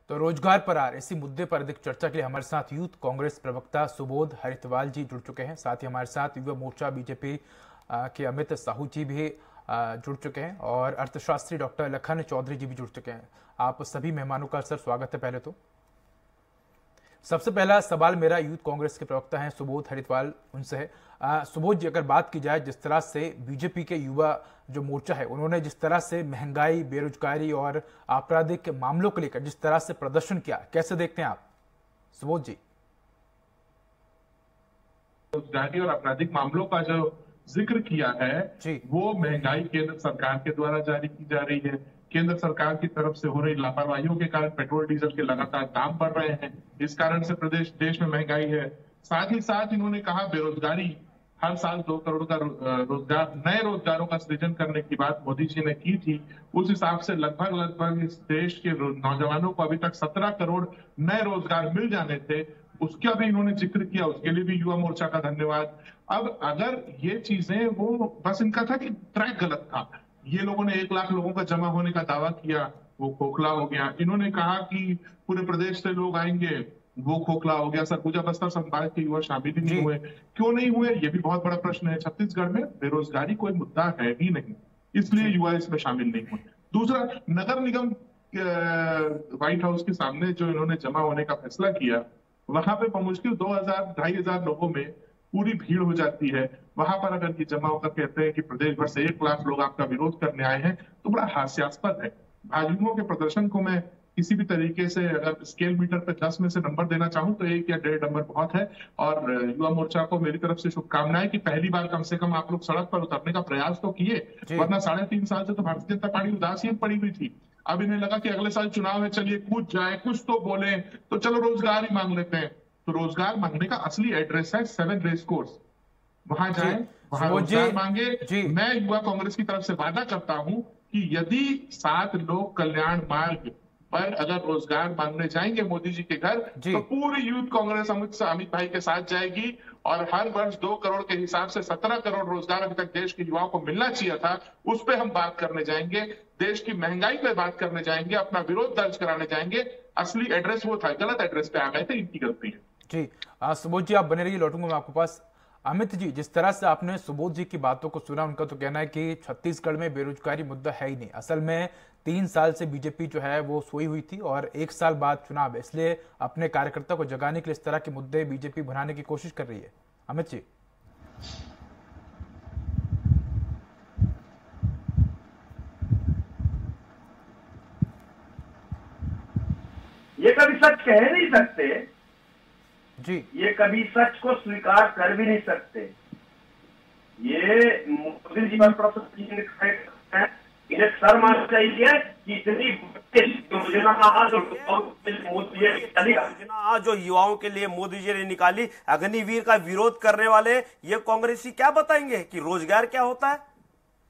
तो रोजगार पर आ रहे इसी मुद्दे पर अधिक चर्चा के लिए हमारे साथ यूथ कांग्रेस प्रवक्ता सुबोध हरितवाल जी जुड़ चुके हैं। साथ ही हमारे साथ युवा मोर्चा बीजेपी के अमित साहू जी भी जुड़ चुके हैं और अर्थशास्त्री डॉक्टर लखन चौधरी जी भी जुड़ चुके हैं। आप सभी मेहमानों का सर स्वागत है। पहले तो सबसे पहला सवाल मेरा यूथ कांग्रेस के प्रवक्ता हैं सुबोध हरितवाल उनसे है। सुबोध जी, अगर बात की जाए जिस तरह से बीजेपी के युवा जो मोर्चा है उन्होंने जिस तरह से महंगाई, बेरोजगारी और आपराधिक मामलों को लेकर जिस तरह से प्रदर्शन किया, कैसे देखते हैं आप सुबोध जी? बेरोजगारी और आपराधिक मामलों का जो जिक्र किया है वो महंगाई केंद्र सरकार के द्वारा जारी की जा रही है। केंद्र सरकार की तरफ से हो रही लापरवाहियों के कारण पेट्रोल डीजल के लगातार दाम बढ़ रहे हैं। इस कारण से देश में महंगाई है। साथ ही साथ इन्होंने कहा बेरोजगारी, हर साल 2 करोड़ का रोजगार, नए रोजगारों का सृजन करने की बात मोदी जी ने की थी। उस हिसाब से लगभग इस देश के नौजवानों को अभी तक 17 करोड़ नए रोजगार मिल जाने थे। उसका भी इन्होंने जिक्र किया, उसके लिए भी युवा मोर्चा का धन्यवाद। अब अगर ये चीजें, वो बस इनका था कि ट्रैक गलत था। ये लोगों ने 1 लाख लोगों का जमा होने का दावा किया, वो खोखला हो गया। इन्होंने कहा कि पूरे प्रदेश से लोग आएंगे, वो खोखला हो गया। सरगुजा बस्तर संभाग के युवा शामिल ही नहीं हुए। क्यों नहीं हुए, ये भी बहुत बड़ा प्रश्न है। छत्तीसगढ़ में बेरोजगारी कोई मुद्दा है ही नहीं, इसलिए युवा इसमें शामिल नहीं हुए। दूसरा, नगर निगम व्हाइट हाउस के सामने जो इन्होंने जमा होने का फैसला किया, वहां पे मुश्किल 2,000-2,500 लोगों में पूरी भीड़ हो जाती है। वहां पर अगर ये जमा होकर कहते हैं कि प्रदेश भर से 1 लाख लोग आपका विरोध करने आए हैं, तो बड़ा हास्यास्पद है। भाजयुमो के प्रदर्शन को मैं किसी भी तरीके से अगर स्केल मीटर पे 10 में से नंबर देना चाहूं तो 1 या 1.5 नंबर बहुत है। और युवा मोर्चा को मेरी तरफ से शुभकामनाएं कि पहली बार कम से कम आप लोग सड़क पर उतरने का प्रयास तो किए, वरना 3.5 साल से तो भारतीय जनता पार्टी उदासीन पड़ी हुई थी। अब इन्हें लगा कि अगले साल चुनाव है, चलिए कूद जाए, कुछ तो बोले, तो चलो रोजगार ही मांग लेते हैं। तो रोजगार मांगने का असली एड्रेस है 7 रेस कोर्स, वहां जाए, वहां रोजगार मांगे। मैं युवा कांग्रेस की तरफ से वादा करता हूं कि यदि 7 लोक कल्याण मार्ग पर अगर रोजगार मांगने जाएंगे मोदी जी के घर, तो पूरी यूथ कांग्रेस अमित भाई के साथ जाएगी और हर वर्ष 2 करोड़ के हिसाब से 17 करोड़ रोजगार अभी तक देश के युवाओं को मिलना चाहिए था, उस पर हम बात करने जाएंगे। देश की महंगाई पे बात करने जाएंगे, अपना विरोध दर्ज कराने जाएंगे। असली एड्रेस वो था, गलत एड्रेस पे आ गए थे, इनकी गलती है। जी सुबोध जी, आप बने रहिए, लौटूंगा मैं आपके पास। अमित जी, जिस तरह से आपने सुबोध जी की बातों को सुना, उनका तो कहना है कि छत्तीसगढ़ में बेरोजगारी मुद्दा है ही नहीं। असल में 3 साल से बीजेपी जो है वो सोई हुई थी और 1 साल बाद चुनाव है, इसलिए अपने कार्यकर्ता को जगाने के लिए इस तरह के मुद्दे बीजेपी बनाने की कोशिश कर रही है। अमित जी, ये कभी सच कह नहीं सकते जी, ये कभी सच को स्वीकार कर भी नहीं सकते। ये मोदी जी पर इन्हें शर्म आना चाहिए कि इतनी योजना जो युवाओं के लिए मोदी जी ने निकाली, अग्निवीर का विरोध करने वाले ये कांग्रेसी क्या बताएंगे कि रोजगार क्या होता है?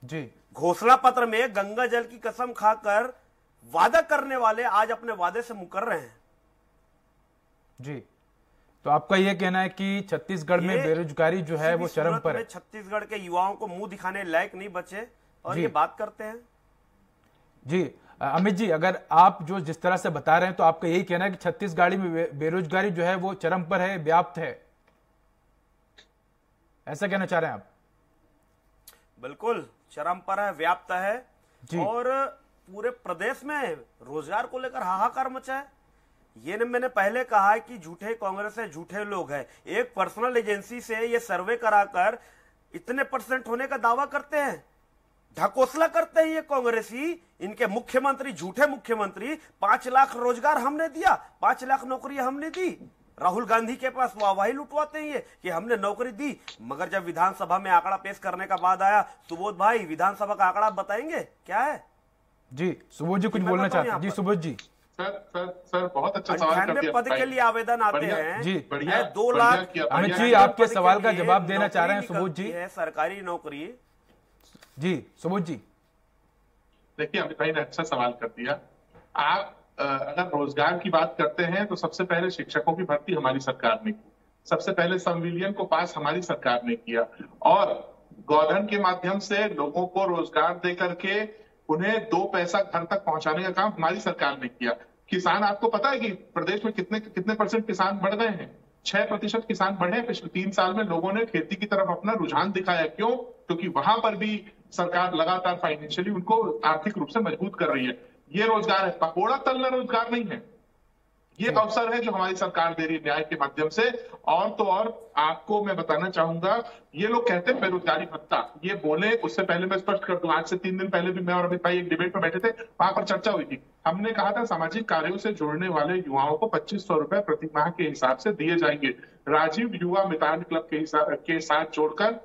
जी, घोषणा पत्र में गंगा जल की कसम खाकर वादा करने वाले आज अपने वादे से मुकर रहे हैं। जी, तो आपका यह कहना है कि छत्तीसगढ़ में बेरोजगारी जो है वो चरम पर है। छत्तीसगढ़ के युवाओं को मुंह दिखाने लायक नहीं बचे और ये बात करते हैं। जी अमित जी, अगर आप जो जिस तरह से बता रहे हैं तो आपका यही कहना है कि छत्तीसगढ़ में बेरोजगारी जो है वो चरम पर है, व्याप्त है, ऐसा कहना चाह रहे हैं आप? बिल्कुल चरम पर है, व्याप्त है और पूरे प्रदेश में रोजगार को लेकर हाहाकार मचा है। ये मैंने पहले कहा है कि झूठे कांग्रेस है, झूठे लोग हैं। एक पर्सनल एजेंसी से ये सर्वे कराकर इतने % होने का दावा करते हैं, ढकोसला करते हैं ये कांग्रेसी। इनके मुख्यमंत्री, झूठे मुख्यमंत्री, 5 लाख रोजगार हमने दिया, 5 लाख नौकरी हमने दी। राहुल गांधी के पास वाहवाही लुटवाते हैं ये कि हमने नौकरी दी, मगर जब विधानसभा में आंकड़ा पेश करने का बाद आया, सुबोध भाई विधानसभा का आंकड़ा बताएंगे क्या है? जी सुबोध जी कुछ बोलना चाहते हैं? जी सुबोध जी। सर बहुत अच्छा सवाल कर दिया। पद के लिए आवेदन आते हैं जी, 2 लाख। अमित जी आपके सवाल का जवाब देना चाह रहे हैं सुबोध जी। सरकारी नौकरी। जी सुबोध जी, देखिए अमित भाई ने अच्छा सवाल कर दिया। आप अगर रोजगार की बात करते हैं तो सबसे पहले शिक्षकों की भर्ती हमारी सरकार ने की, सबसे पहले संविलियन को पास हमारी सरकार ने किया और गोधन के माध्यम से लोगों को रोजगार दे करके उन्हें 2 पैसा घर तक पहुंचाने का काम हमारी सरकार ने किया। किसान, आपको पता है कि प्रदेश में कितने परसेंट किसान बढ़ गए हैं? 6% किसान बढ़े हैं पिछले 3 साल में। लोगों ने खेती की तरफ अपना रुझान दिखाया। क्यों? क्योंकि वहां पर भी सरकार लगातार फाइनेंशियली उनको आर्थिक रूप से मजबूत कर रही है। ये रोजगार है, पकोड़ा तलना रोजगार नहीं है। ये अवसर है जो हमारी सरकार दे रही है न्याय के माध्यम से। और तो और आपको मैं बताना चाहूंगा, ये लोग कहते हैं बेरोजगारी भत्ता, ये बोले उससे पहले मैं स्पष्ट कर दूं, आज से 3 दिन पहले भी मैं और अमित भाई एक डिबेट में बैठे थे, वहां पर चर्चा हुई थी। हमने कहा था सामाजिक कार्यों से जुड़ने वाले युवाओं को 2500 रुपए प्रति माह के हिसाब से दिए जाएंगे। राजीव युवा मितान क्लब के साथ जोड़कर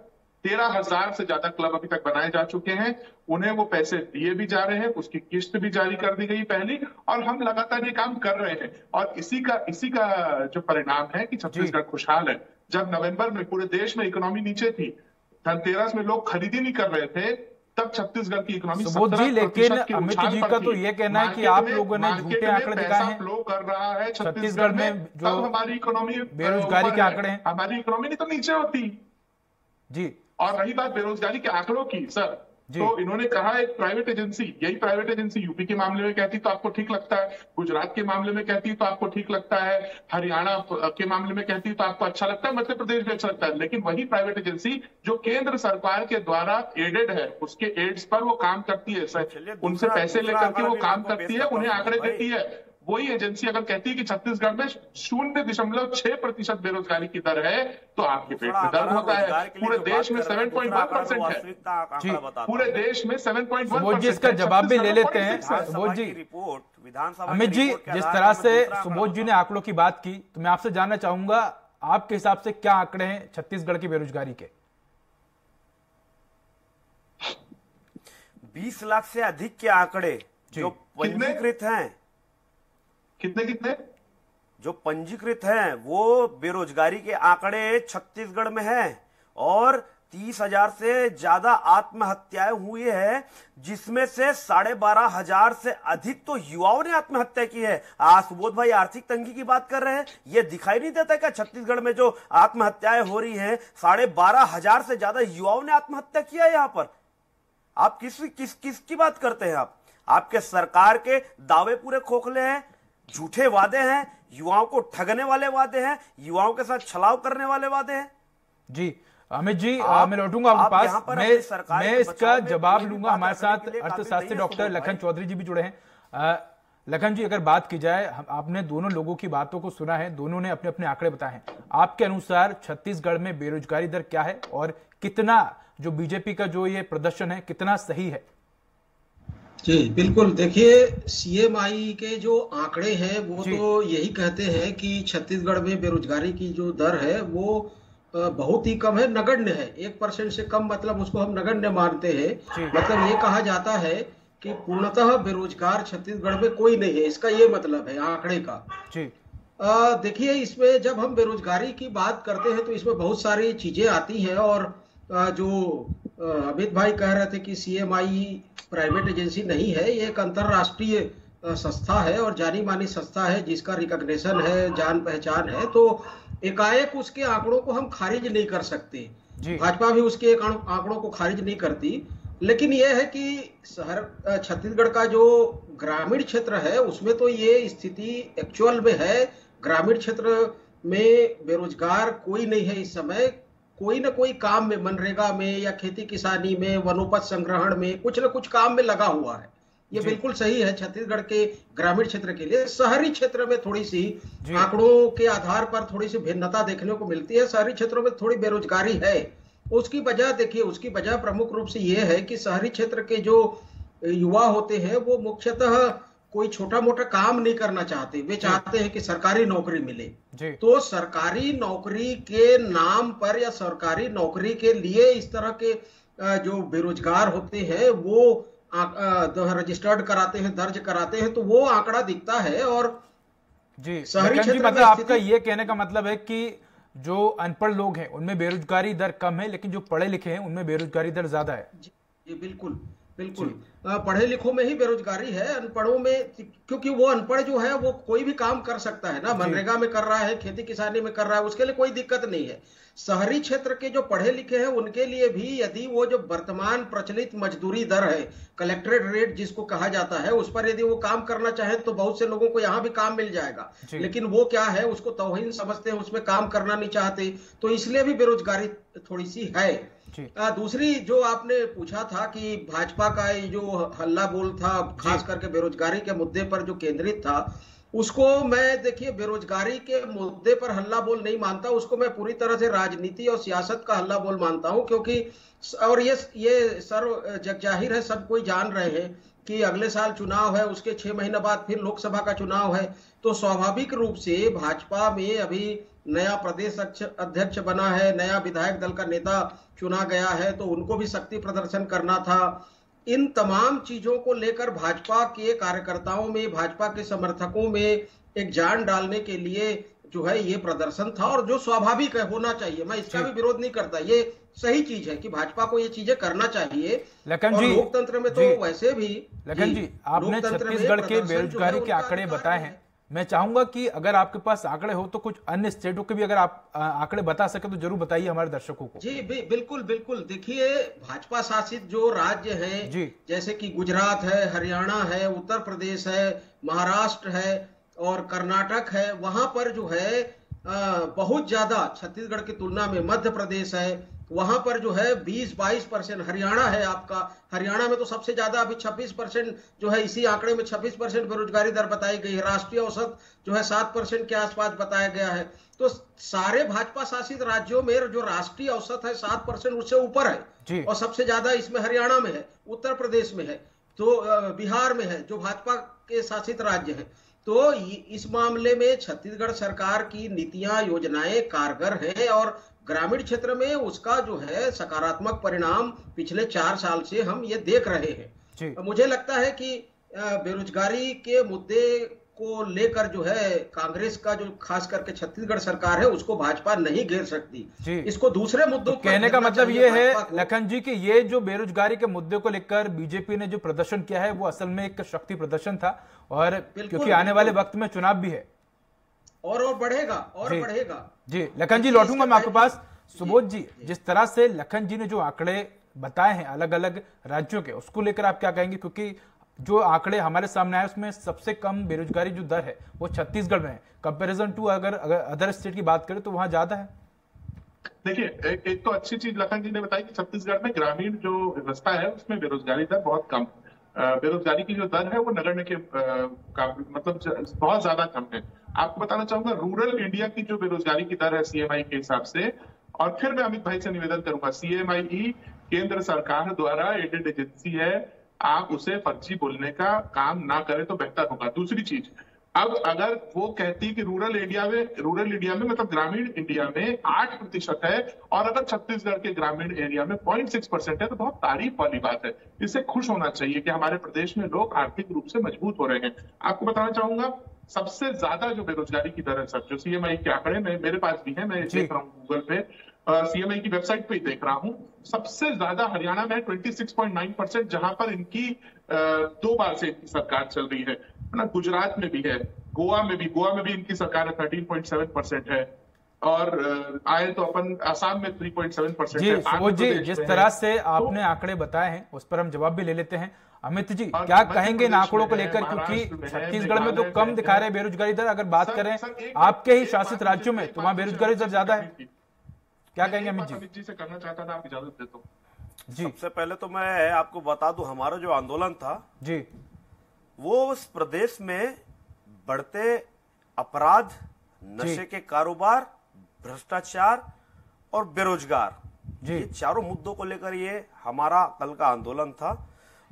13,000 से ज्यादा क्लब अभी तक बनाए जा चुके हैं। उन्हें वो पैसे दिए भी जा रहे हैं, उसकी किस्त भी जारी कर दी गई पहली, और हम लगातार ये काम कर रहे हैं। और इसी का जो परिणाम है कि छत्तीसगढ़ खुशहाल है। जब नवंबर में पूरे देश में इकोनॉमी नीचे थी, धनतेरस में लोग खरीदी नहीं कर रहे थे, तब छत्तीसगढ़ की इकोनॉमी सुबोध जी, लेकिन अमित जी का तो ये कहना है कि आप लोगों ने झूठे आंकड़े दिखाए हैं। फ्लो कर रहा है छत्तीसगढ़ में जो हमारी इकोनॉमी बेरोजगारी के आंकड़े हैं, हमारी इकोनॉमी नहीं तो नीचे होती जी। और रही बात बेरोजगारी के आंकड़ों की, सर, तो इन्होंने कहा एक प्राइवेट एजेंसी, यही प्राइवेट एजेंसी यूपी के मामले में कहती तो आपको ठीक लगता है, गुजरात के मामले में कहती तो आपको ठीक लगता है, हरियाणा के मामले में कहती तो आपको अच्छा लगता है, मध्य प्रदेश में अच्छा लगता है। लेकिन वही प्राइवेट एजेंसी जो केंद्र सरकार के द्वारा एडेड है, उसके एड्स पर वो काम करती है सर, उनसे पैसे लेकर के वो काम करती है, उन्हें आंकड़े देती है। वही एजेंसी अगर कहती है कि छत्तीसगढ़ में 0.6% बेरोजगारी की दर है, तो आपके पेट में दर्द होता है। पूरे देश में 7.1% है, पूरे देश में 7.1%। सुबोध जी इसका जवाब भी ले लेते हैं। सुबोध जी, रिपोर्ट विधानसभा अमित जी, जिस तरह से सुबोध जी ने आंकड़ों की बात की, तो मैं आपसे जानना चाहूंगा आपके हिसाब से क्या आंकड़े हैं छत्तीसगढ़ की बेरोजगारी के? 20 लाख से अधिक के आंकड़े जो पंजीकृत हैं, कितने जो पंजीकृत हैं वो बेरोजगारी के आंकड़े छत्तीसगढ़ में हैं, और 30,000 से ज्यादा आत्महत्याएं हुई है, जिसमें से 12,500 से अधिक तो युवाओं ने आत्महत्या की है। सुबोध भाई आर्थिक तंगी की बात कर रहे हैं, ये दिखाई नहीं देता क्या छत्तीसगढ़ में जो आत्महत्याएं हो रही हैं, 12,500 से ज्यादा युवाओं ने आत्महत्या किया है। यहां पर आप किसकी बात करते हैं? आपके सरकार के दावे पूरे खोखले हैं, झूठे वादे हैं, युवाओं को ठगने वाले वादे हैं, युवाओं के साथ छलाव करने वाले वादे हैं। जी अमित जी, मैं लौटूंगा आपके पास, मैं इसका जवाब लूंगा। हमारे साथ अर्थशास्त्री डॉक्टर लखन चौधरी जी भी जुड़े हैं। लखन जी, अगर बात की जाए, आपने दोनों लोगों की बातों को सुना है, दोनों ने अपने अपने आंकड़े बताए हैं। आपके अनुसार छत्तीसगढ़ में बेरोजगारी दर क्या है और कितना जो बीजेपी का जो ये प्रदर्शन है कितना सही है? जी बिल्कुल, देखिए सीएमआई के जो आंकड़े हैं वो तो यही कहते हैं कि छत्तीसगढ़ में बेरोजगारी की जो दर है वो बहुत ही कम है, नगण्य है। 1% से कम मतलब उसको हम नगण्य मानते हैं। मतलब ये कहा जाता है कि पूर्णतः बेरोजगार छत्तीसगढ़ में कोई नहीं है, इसका ये मतलब है आंकड़े का। देखिए, इसमें जब हम बेरोजगारी की बात करते हैं तो इसमें बहुत सारी चीजें आती हैं। और जो अमित भाई कह रहे थे कि सीएमआई प्राइवेट एजेंसी नहीं है, ये एक अंतरराष्ट्रीय संस्था है और जानी मानी संस्था है जिसका रिकॉग्निशन है, जान पहचान है। तो एकाएक उसके आंकड़ों को हम खारिज नहीं कर सकते, भाजपा भी उसके आंकड़ों को खारिज नहीं करती। लेकिन यह है कि छत्तीसगढ़ का जो ग्रामीण क्षेत्र है उसमें तो ये स्थिति एक्चुअल में है। ग्रामीण क्षेत्र में बेरोजगार कोई नहीं है इस समय। कोई ना कोई काम में, मनरेगा में या खेती किसानी में, वनोपज संग्रहण में, कुछ ना कुछ काम में लगा हुआ है। ये बिल्कुल सही है छत्तीसगढ़ के ग्रामीण क्षेत्र के लिए। शहरी क्षेत्र में थोड़ी सी आंकड़ों के आधार पर थोड़ी सी भिन्नता देखने को मिलती है। शहरी क्षेत्रों में थोड़ी बेरोजगारी है। उसकी वजह देखिए, उसकी वजह प्रमुख रूप से ये है कि शहरी क्षेत्र के जो युवा होते हैं वो मुख्यतः कोई छोटा मोटा काम नहीं करना चाहते, वे चाहते हैं कि सरकारी नौकरी मिले। तो सरकारी नौकरी के नाम पर या सरकारी नौकरी के लिए इस तरह के जो बेरोजगार होते हैं वो रजिस्टर्ड कराते हैं, दर्ज कराते हैं, तो वो आंकड़ा दिखता है। और जी शहरी क्षेत्र मतलब आपका ये कहने का मतलब है कि जो अनपढ़ लोग हैं उनमें बेरोजगारी दर कम है, लेकिन जो पढ़े लिखे हैं उनमें बेरोजगारी दर ज्यादा है? जी बिल्कुल बिल्कुल। पढ़े लिखों में ही बेरोजगारी है, अनपढ़ों में, क्योंकि वो अनपढ़ जो है वो कोई भी काम कर सकता है ना, मनरेगा में कर रहा है, खेती किसानी में कर रहा है, उसके लिए कोई दिक्कत नहीं है। शहरी क्षेत्र के जो पढ़े लिखे हैं उनके लिए भी यदि वो जो वर्तमान प्रचलित मजदूरी दर है, कलेक्टेड रेट जिसको कहा जाता है, उस पर यदि वो काम करना चाहे तो बहुत से लोगों को यहाँ भी काम मिल जाएगा, लेकिन वो क्या है, उसको तौहीन समझते हैं, उसमें काम करना नहीं चाहते, तो इसलिए भी बेरोजगारी थोड़ी सी है। दूसरी जो आपने पूछा था कि भाजपा का ये जो हल्ला बोल था खास करके बेरोजगारी के मुद्दे पर जो केंद्रित था, उसको मैं देखिए बेरोजगारी के मुद्दे पर हल्ला बोल नहीं मानता, उसको मैं पूरी तरह से राजनीति और सियासत का हल्ला बोल मानता हूं, क्योंकि और ये सर्व जगजाहिर है, सब कोई जान रहे हैं कि अगले साल चुनाव है, उसके 6 महीने बाद फिर लोकसभा का चुनाव है, तो स्वाभाविक रूप से भाजपा में अभी नया प्रदेश अध्यक्ष बना है, नया विधायक दल का नेता चुना गया है, तो उनको भी शक्ति प्रदर्शन करना था। इन तमाम चीजों को लेकर भाजपा के कार्यकर्ताओं में, भाजपा के समर्थकों में एक जान डालने के लिए जो है ये प्रदर्शन था, और जो स्वाभाविक है, होना चाहिए, मैं इसका भी विरोध नहीं करता, ये सही चीज है कि भाजपा को ये चीजें करना चाहिए। लखन जी, लोकतंत्र में तो वैसे भी लखन जी, आपने छत्तीसगढ़ के बेरोजगारी के आंकड़े बताए हैं, मैं चाहूंगा कि अगर आपके पास आंकड़े हो तो कुछ अन्य स्टेटों के भी अगर आप आंकड़े बता सके तो जरूर बताइए हमारे दर्शकों को। जी बिल्कुल बिल्कुल। देखिए, भाजपा शासित जो राज्य हैं, जैसे कि गुजरात है, हरियाणा है, उत्तर प्रदेश है, महाराष्ट्र है और कर्नाटक है, वहां पर जो है बहुत ज्यादा छत्तीसगढ़ की तुलना में, मध्य प्रदेश है, वहां पर जो है 20-22%, हरियाणा है आपका, हरियाणा में तो सबसे ज्यादा अभी 26% जो है, इसी आंकड़े में 26% बेरोजगारी दर बताई गई है। राष्ट्रीय औसत जो है 7% के आसपास बताया गया है। तो सारे भाजपा शासित राज्यों में जो राष्ट्रीय औसत है 7%, उससे ऊपर है, और सबसे ज्यादा इसमें हरियाणा में है, उत्तर प्रदेश में है, तो बिहार में है, जो भाजपा के शासित राज्य है। तो इस मामले में छत्तीसगढ़ सरकार की नीतियां, योजनाएं कारगर हैं, और ग्रामीण क्षेत्र में उसका जो है सकारात्मक परिणाम पिछले 4 साल से हम ये देख रहे हैं। मुझे लगता है कि बेरोजगारी के मुद्दे को लेकर जो है कांग्रेस का जो खास करके छत्तीसगढ़ सरकार है, उसको भाजपा नहीं घेर सकती। इसको दूसरे मुद्दों तो कहने का मतलब ये है लखन जी कि ये जो बेरोजगारी के मुद्दे को लेकर बीजेपी ने जो प्रदर्शन किया है वो असल में एक शक्ति प्रदर्शन था, और क्योंकि आने वाले वक्त में चुनाव भी है और बढ़ेगा और बढ़ेगा। जी लखन जी, लौटूंगा मैं आपके पास। सुबोध जी, जिस तरह से लखन जी ने जो आंकड़े बताए हैं अलग अलग राज्यों के, उसको लेकर आप क्या कहेंगे? क्योंकि जो आंकड़े हमारे सामने आए उसमें सबसे कम बेरोजगारी जो दर है वो छत्तीसगढ़ में है, कंपैरिजन टू अगर अदर स्टेट की बात करें तो वहां ज्यादा है। देखिए, एक तो अच्छी चीज लखन जी ने बताई कि छत्तीसगढ़ में ग्रामीण जो व्यवस्था है उसमें बेरोजगारी दर बहुत कम, बेरोजगारी की जो दर है वो नगण्य के मतलब बहुत ज्यादा कम है। आपको बताना चाहूंगा, रूरल इंडिया की जो बेरोजगारी की दर है सीएमआई के हिसाब से, और फिर मैं अमित भाई से निवेदन करूंगा, सीएमआई केंद्र सरकार द्वारा एडेड एजेंसी है, आप उसे फर्जी बोलने का काम ना करें तो बेहतर होगा। दूसरी चीज, अब अगर वो कहती कि रूरल इंडिया में मतलब ग्रामीण इंडिया में 8% है, और अगर छत्तीसगढ़ के ग्रामीण एरिया में 0.6% है, तो बहुत तारीफ वाली बात है। इससे खुश होना चाहिए कि हमारे प्रदेश में लोग आर्थिक रूप से मजबूत हो रहे हैं। आपको बताना चाहूंगा, सबसे ज्यादा जो बेरोजगारी की दर है सर, जो सीएमआई के आंकड़े में मेरे पास भी है, मैं देख रहा हूँ गूगल पे, सीएमआई की वेबसाइट पे ही देख रहा हूँ, सबसे ज्यादा हरियाणा में 26.9%, जहां पर इनकी 2 बार से इनकी सरकार चल रही है ना। गुजरात में भी है, गोवा में भी इनकी सरकार है, 13.7% है, और आए तो अपन आसाम में 3.7% है। सुबोध जी, जिस तरह से आपने आंकड़े बताए हैं उस पर हम जवाब भी ले लेते हैं। अमित जी, क्या कहेंगे इन आंकड़ों को लेकर? क्योंकि छत्तीसगढ़ में तो कम दिखा रहे बेरोजगारी दर, अगर बात करें आपके ही शासित राज्यों में तो वहां बेरोजगारी दर ज्यादा है। क्या कहेंगे अमित जी? से करना चाहता था, आप इजाजत देता हूं जी। सबसे पहले तो मैं आपको बता दूं, हमारा जो आंदोलन था जी, वो उस प्रदेश में बढ़ते अपराध, नशे के कारोबार, भ्रष्टाचार और बेरोजगार, ये चारों मुद्दों को लेकर ये हमारा कल का आंदोलन था।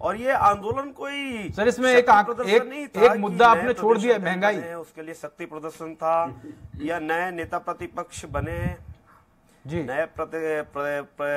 और ये आंदोलन कोई सर, इसमें एक मुद्दा आपने छोड़ दिया, महंगाई, उसके लिए शक्ति प्रदर्शन था, या नए नेता प्रतिपक्ष बने, नए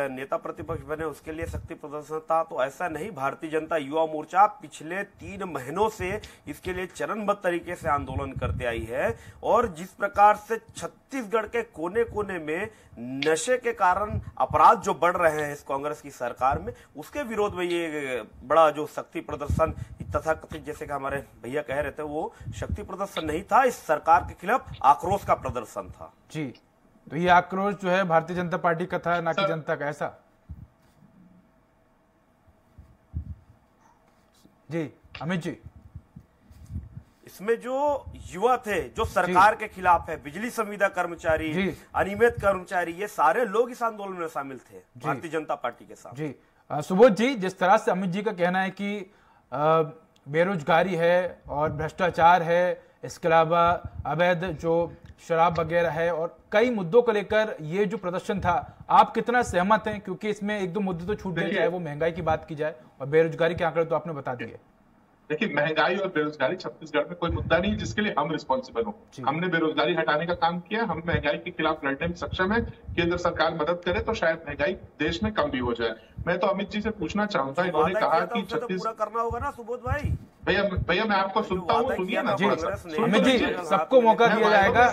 नेता प्रतिपक्ष बने उसके लिए शक्ति प्रदर्शन था, तो ऐसा नहीं। भारतीय जनता युवा मोर्चा पिछले 3 महीनों से इसके लिए चरणबद्ध तरीके से आंदोलन करते आई है, और जिस प्रकार से छत्तीसगढ़ के कोने कोने में नशे के कारण अपराध जो बढ़ रहे हैं इस कांग्रेस की सरकार में, उसके विरोध में ये बड़ा जो शक्ति प्रदर्शन तथा कथित, जैसे कि हमारे भैया कह रहे थे, वो शक्ति प्रदर्शन नहीं था, इस सरकार के खिलाफ आक्रोश का प्रदर्शन था। जी, तो ये आक्रोश जो है भारतीय जनता पार्टी का था, ना कि जनता का, ऐसा? जी अमित जी, इसमें जो युवा थे जो सरकार के खिलाफ है, बिजली संविदा कर्मचारी, अनियमित कर्मचारी, ये सारे लोग इस आंदोलन में शामिल थे भारतीय जनता पार्टी के साथ। जी सुबोध जी, जिस तरह से अमित जी का कहना है कि बेरोजगारी है और भ्रष्टाचार है, इसके अलावा अवैध जो शराब वगैरह है और कई मुद्दों को लेकर ये जो प्रदर्शन था, आप कितना सहमत हैं? क्योंकि इसमें 1-2 मुद्दे तो छूट गए, चाहे वो महंगाई की बात की जाए और बेरोजगारी के आंकड़े तो आपने बता दिए। देखिए, महंगाई और बेरोजगारी छत्तीसगढ़ में कोई मुद्दा नहीं जिसके लिए हम रिस्पॉन्सिबल हो। हमने बेरोजगारी हटाने का काम किया, हम महंगाई के खिलाफ लड़ने में सक्षम है। केंद्र सरकार मदद करे तो शायद महंगाई देश में कम भी हो जाए। मैं तो अमित जी से पूछना चाहूंगा, इन्होंने कहा कि पूरा करना होगा ना सुबोध भाई। भैया मैं आपको सुनता हूँ, सुनिए ना। अमित जी, सबको मौका दिया जाएगा।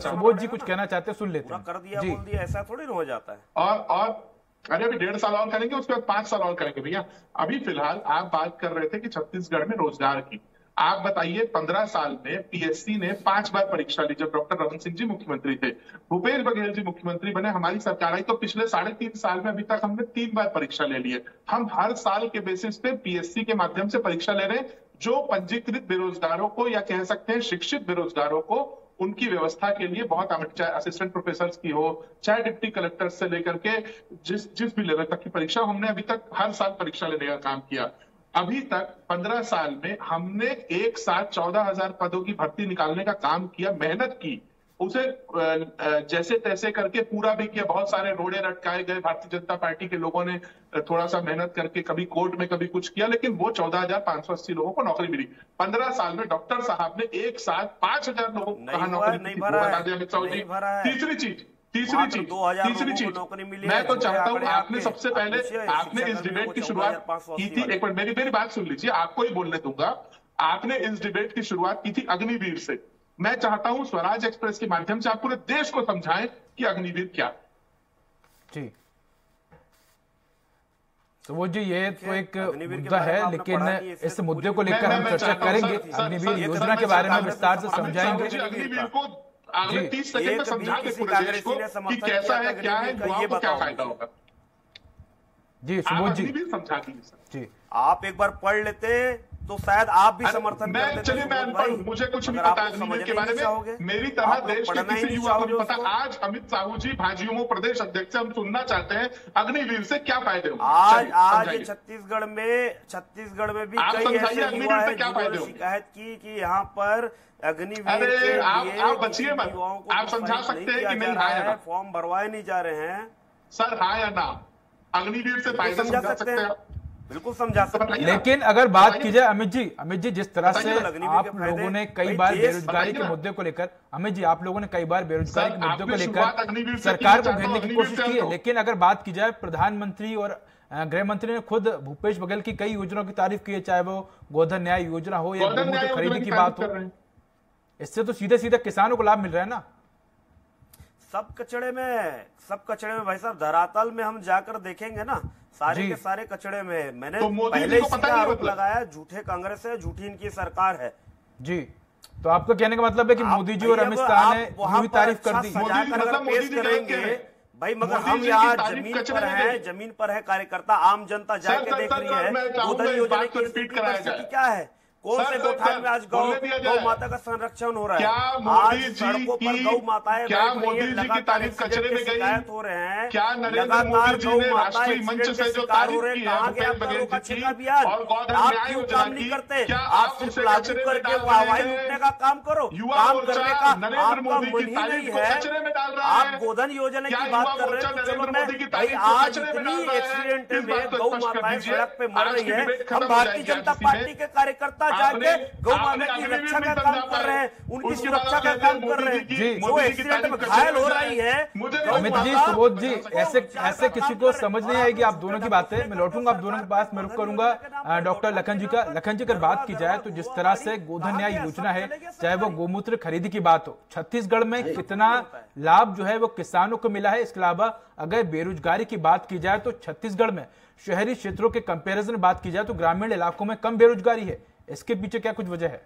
सुबोध जी कुछ कहना चाहते हैं, सुन लेते हैं। कर दिया बोल दिया, ऐसा थोड़ी ना हो जाता है। और अरे अभी 1.5 साल और करेंगे, उसके बाद 5 साल और करेंगे। भैया अभी फिलहाल आप बात कर रहे थे कि छत्तीसगढ़ में रोजगार की। आप बताइए, 15 साल में पीएससी ने 5 बार परीक्षा ली जब डॉक्टर रमन सिंह जी मुख्यमंत्री थे। भूपेश बघेल जी मुख्यमंत्री बने, हमारी सरकार आई तो पिछले 3.5 साल में अभी तक हमने 3 बार परीक्षा ले ली है। हम हर साल के बेसिस पे पीएससी के माध्यम से परीक्षा ले रहे हैं, जो पंजीकृत बेरोजगारों को या कह सकते हैं शिक्षित बेरोजगारों को उनकी व्यवस्था के लिए बहुत, चाहे असिस्टेंट प्रोफेसर की हो, चाहे डिप्टी कलेक्टर से लेकर के जिस भी लेवल तक की परीक्षा, हमने अभी तक हर साल परीक्षा लेने का काम किया। अभी तक 15 साल में हमने एक साथ 14,000 पदों की भर्ती निकालने का काम किया, मेहनत की, उसे जैसे तैसे करके पूरा भी किया। बहुत सारे रोड़े रटकाए गए, भारतीय जनता पार्टी के लोगों ने थोड़ा सा मेहनत करके कभी कोर्ट में कभी कुछ किया, लेकिन वो 14,580 लोगों को नौकरी मिली। 15 साल में डॉक्टर साहब ने एक साथ 5,000 लोगों को कहा नौकरी मिली। तीसरी चीज मैं तो चाहता हूं, आपने सबसे पहले आपने इस डिबेट की शुरुआत की थी, एक मिनट मेरी बात सुन लीजिए, आपको ही बोलने दूंगा। आपने इस डिबेट की शुरुआत की थी अग्निवीर से। मैं चाहता हूं स्वराज एक्सप्रेस के माध्यम से आप पूरे देश को समझाएं कि अग्निवीर क्या। जी सुबोध जी, ये तो एक मुद्दा है, लेकिन इस मुद्दे को लेकर हम चर्चा करेंगे। अग्निवीर योजना के बारे में विस्तार से समझाएंगे। अग्निवीर को अगले 30 सेकंड में समझा के पूरे देश को कि कैसा है, क्या है, युवाओं को क्या फायदा होगा। जी सुबोध जी, समझा दीजिए। जी, आप एक बार पढ़ लेते तो शायद आप भी समर्थन करते। चलिए मैं अनपढ़, मुझे कुछ नहीं पता अग्निवीर के बारे में। मेरी तरह देश के किसी युवा को पता। आज अमित साहू जी भाजयुमो प्रदेश अध्यक्ष, हम सुनना चाहते हैं अग्निवीर से क्या फायदे होंगे। आज छत्तीसगढ़ में भी कई ऐसे युवा हैं जिन्होंने शिकायत की कि यहाँ पर अग्निवीर के लिए आप बचिए मत, आप समझा सकते हैं कि नहीं, हाँ या ना, फॉर्म भरवाए नहीं जा रहे हैं। सर हाँ या ना, अग्निवीर से फायदा समझा सकते हैं? बिल्कुल समझा सकते हैं। लेकिन अगर बात की जाए अमित जी, जिस तरह से आप लोगों ने कई बार बेरोजगारी के मुद्दे को लेकर, अमित जी आप लोगों ने कई बार बेरोजगारी के मुद्दे को लेकर सरकार को घेरने की कोशिश की है, लेकिन अगर बात की जाए प्रधानमंत्री और गृह मंत्री ने खुद भूपेश बघेल की कई योजनाओं की तारीफ की है, चाहे वो गोधन न्याय योजना हो या गेहूं के खरीदने की बात हो, इससे तो सीधे सीधे किसानों को लाभ मिल रहा है ना। सब कचड़े में भाई साहब, धरातल में हम जाकर देखेंगे ना, सारे के सारे कचड़े में। मैंने तो पहले इसका आरोप लगाया, झूठे कांग्रेस है, झूठी इनकी सरकार है। जी, तो आपका कहने का मतलब है कि मोदी जी और अमित शाह ने वहां तारीफ कर दी। पेश करेंगे भाई, मगर हम यहाँ जमीन पर है कार्यकर्ता, आम जनता जाके देख रही है गोधन योजना की स्थिति क्या है। कौन से गोठान में आज गौ माता का संरक्षण हो रहा है? आज सड़कों पर गौ माताएं लगातार शिकायत हो रहे हैं, लगातार गौ माता शिकार हो रहे हैं। कहाँ के आपका रोका छेका अभियान? आप क्यों काम नहीं करते? आप सिर्फ लागू करके हवाई लूटने का काम करो, काम करने का आपका मन ही नहीं है। आप गोधन योजना की बात कर रहे हैं, तो चलो मैं भाई आज इतनी एक्सीडेंट में गौ माताएं सड़क पे मर रही है, हम भारतीय जनता पार्टी के कार्यकर्ता जाके गौ माता की रक्षा का काम कर रहे हैं, उनकी सुरक्षा का काम कर रहे हैं। जो एक्सीडेंट में घायल हो रही है अमित जी, सुबोध जी, ऐसे किसी को समझ नहीं आएगी आप दोनों की बातें। मैं लौटूंगा आप दोनों के पास, मैं रुक करूंगा डॉक्टर लखन जी का। लखन जी, अगर बात की जाए तो जिस तरह से गोधन न्याय योजना है, चाहे वो गोमूत्र खरीदी की बात हो, छत्तीसगढ़ में कितना लाभ जो है वो किसानों को मिला है। इसके अलावा अगर बेरोजगारी की बात की जाए तो छत्तीसगढ़ में शहरी क्षेत्रों के कंपैरिजन में बात की जाए तो ग्रामीण इलाकों में कम बेरोजगारी है। इसके पीछे क्या कुछ वजह है?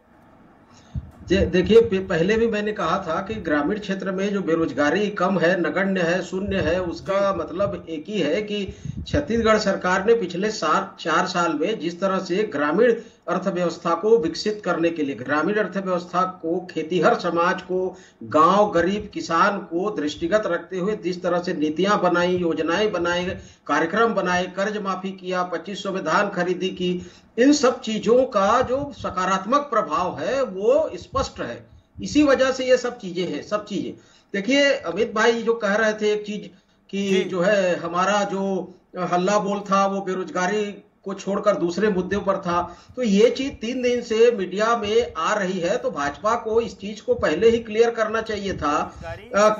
देखिए, पहले भी मैंने कहा था कि ग्रामीण क्षेत्र में जो बेरोजगारी कम है, नगण्य है, शून्य है, उसका मतलब एक ही है कि छत्तीसगढ़ सरकार ने पिछले 4 साल में जिस तरह से ग्रामीण अर्थव्यवस्था को विकसित करने के लिए, ग्रामीण अर्थव्यवस्था को, खेतीहर समाज को, गांव गरीब किसान को दृष्टिगत रखते हुए जिस तरह से नीतियां बनाई, योजनाएं बनाई, कार्यक्रम बनाए, कर्ज माफी किया, 2500 में धान खरीदी की, इन सब चीजों का जो सकारात्मक प्रभाव है वो स्पष्ट है। इसी वजह से ये सब चीजें हैं, सब चीजें। देखिए, अमित भाई जो कह रहे थे एक चीज कि जो है हमारा जो हल्ला बोल था वो बेरोजगारी को छोड़कर दूसरे मुद्दों पर था, तो ये चीज 3 दिन से मीडिया में आ रही है, तो भाजपा को इस चीज को पहले ही क्लियर करना चाहिए था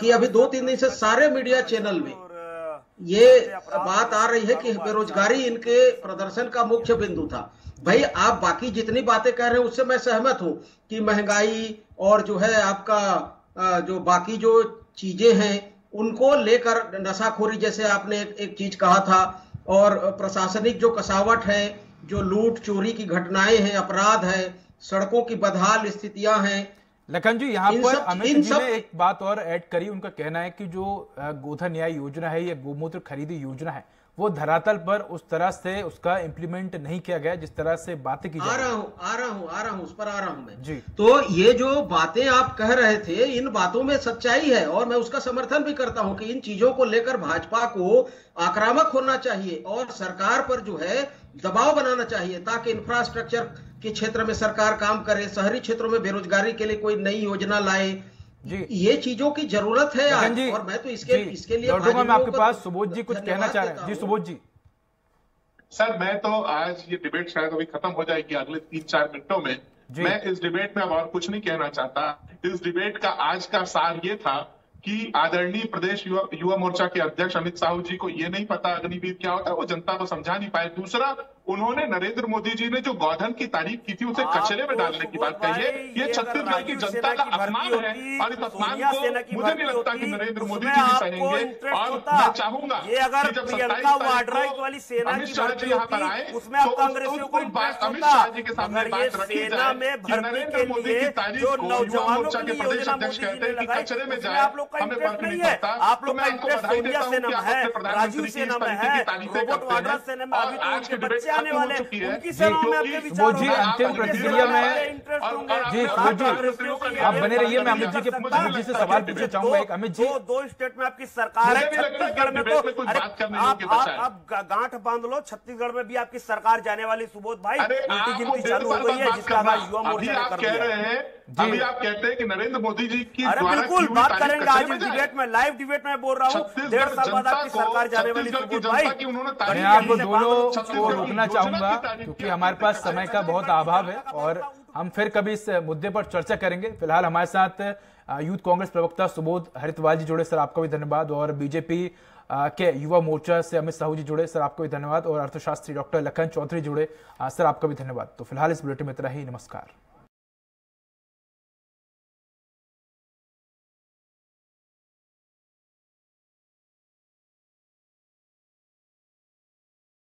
कि अभी 2-3 दिन से सारे मीडिया चैनल में ये बात आ रही है कि बेरोजगारी इनके प्रदर्शन का मुख्य बिंदु था। भाई, आप बाकी जितनी बातें कह रहे हैं उससे मैं सहमत हूं कि महंगाई और जो है आपका जो बाकी जो चीजें हैं उनको लेकर, नशाखोरी जैसे आपने एक चीज कहा था, और प्रशासनिक जो कसावट है, जो लूट चोरी की घटनाएं हैं, अपराध है, सड़कों की बदहाल स्थितियां हैं। लखन जी, यहाँ पर अमित जी ने एक बात और ऐड करी। उनका कहना है कि जो गोधन न्याय योजना है या गोमूत्र खरीदी योजना है वो धरातल पर उस तरह से उसका इम्प्लीमेंट नहीं किया गया जिस तरह से बातें की आ रहा हूं उस पर आ रहा हूं मैं जी। तो ये जो बातें आप कह रहे थे, इन बातों में सच्चाई है और मैं उसका समर्थन भी करता हूं कि इन चीजों को लेकर भाजपा को आक्रामक होना चाहिए और सरकार पर जो है दबाव बनाना चाहिए ताकि इंफ्रास्ट्रक्चर के क्षेत्र में सरकार काम करे, शहरी क्षेत्रों में बेरोजगारी के लिए कोई नई योजना लाए। जी, ये चीजों की जरूरत है आज, और मैं तो इसके लिए मैं आपके पास सुबोध जी कुछ कहना चाह रहे हैं। जी सुबोध जी। सर, मैं तो आज ये डिबेट शायद अभी खत्म हो जाएगी अगले 3-4 मिनटों में। मैं इस डिबेट में अब और कुछ नहीं कहना चाहता। इस डिबेट का आज का सार ये था कि आदरणीय प्रदेश युवा मोर्चा के अध्यक्ष अमित साहू जी को ये नहीं पता अग्निवीर क्या होता है, वो जनता को समझा नहीं पाए। दूसरा, उन्होंने नरेंद्र मोदी जी ने जो गोधन की तारीफ की थी उसे कचरे में डालने की बात कही है। ये छत्तीसगढ़ की जनता का अपमान है और इस अपमान को मुझे नहीं लगता कि नरेंद्र मोदी जी भी सहेंगे। और मैं चाहूंगा कि जब 27 तारीख को अमित शाह जी यहाँ पर आए तो अमित शाह जी के सामने बात रखी जाए कि नरेंद्र मोदी की तारीफ को युवा मोर्चा के प्रदेश अध्यक्ष कहते हैं कि कचरे में जाए, हमें फर्क नहीं पड़ता। आप लोग का इंटरेस्ट सोनिया सेना में है, राजीव सेना में है, रोबोट वाड्रा सेना में, अभी तो उनके बच्चे आने वाले, उनकी सेना में आपके विचार जी अंतिम प्रतिक्रिया में जी आप बने रहिए। मैं अमित जी से सवाल पूछना चाहूंगा। एक अमित जी, 2 स्टेट में आपकी सरकार है, छत्तीसगढ़ में तो आप गांठ बांध लो, छत्तीसगढ़ में भी आपकी सरकार जाने वाली। सुबोध भाई, उल्टी गिनती चालू हो गई है जिसका आगाज युवा मोर्चा ने कर दिया है। अभी आप कहते हैं कि नरेंद्र मोदी जी की बिल्कुल बात करेंगे आज इस डिबेट में, लाइव डिबेट में बोल रहा हूँ। 1.5 साल बाद आपकी सरकार जाने वाली। सुबोध भाई, मैं आप दोनों को रोकना चाहूंगा क्योंकि हमारे पास समय का बहुत अभाव है और हम फिर कभी इस मुद्दे पर चर्चा करेंगे। फिलहाल हमारे साथ यूथ कांग्रेस प्रवक्ता सुबोध हरितवाल जी जुड़े, सर आपका भी धन्यवाद। और बीजेपी के युवा मोर्चा से अमित साहू जी जुड़े, सर आपको भी धन्यवाद। और अर्थशास्त्री डॉक्टर लखन चौधरी जुड़े, सर आपका भी धन्यवाद। तो फिलहाल इस बुलेटिन में इतना ही। नमस्कार।